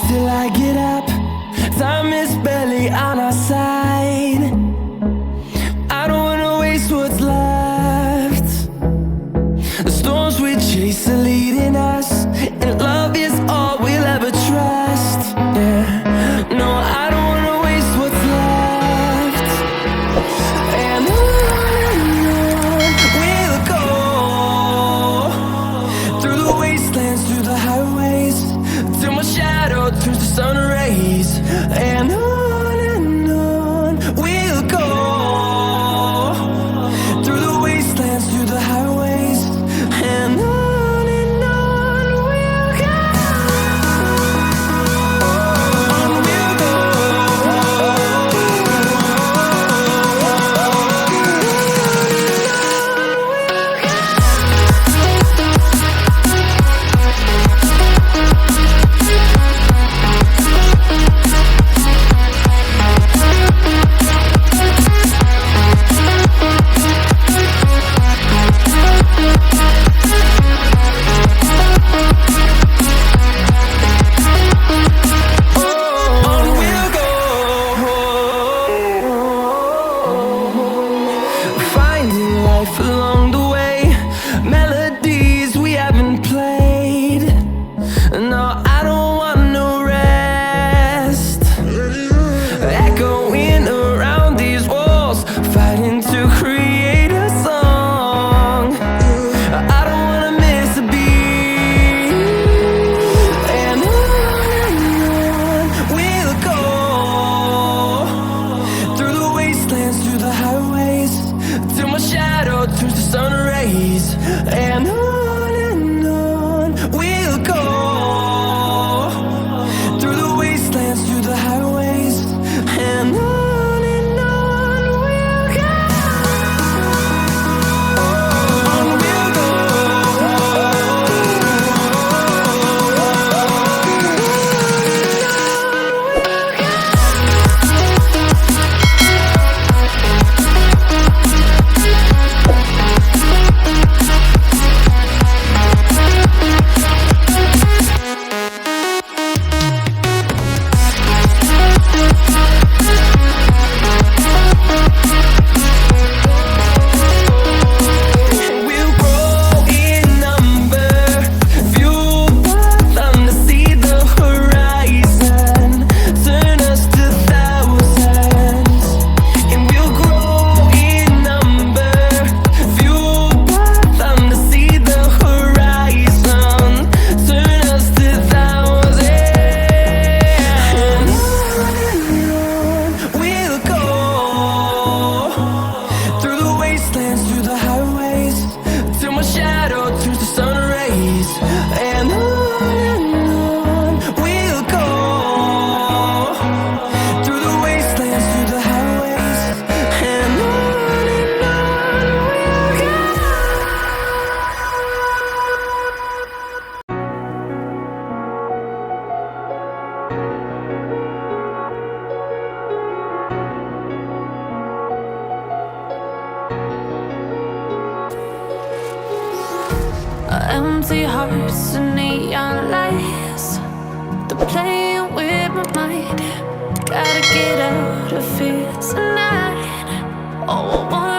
till I get up. Time is barely on our side. I don't wanna waste what's left. The storms we chase are leading us, and love is all we'll ever trust. Yeah, no, I don't wanna waste what's left. And on we'll go, through the wastelands, through the highways, till my shadow turns to sun rays. And on we'll go, through the wastelands, through the highways, and on we'll go. On we'll go. Finding life along the way, melodies we haven't played. No, I don't want no rest. Echoing around these walls, fighting to create a song. I don't wanna miss a beat. And on we'll go, through the wastelands, through the highways, till my shadow turns to sun rays. And on we'll go, through the wastelands, through the highways, and on we'll go. On we'll go. We'll grow in number, fueled by them to see the horizon, turn us to thousands. And we'll grow in number, fueled by them to see the horizon, turn us to thousands. And on we'll go, through the wastelands, through the highways, till my shadow turns to sun rays. And on we'll go, through the wastelands, through the highways, and on we'll go. Empty hearts and neon lights, they're playing with my mind. Gotta get out of here tonight. Oh, I want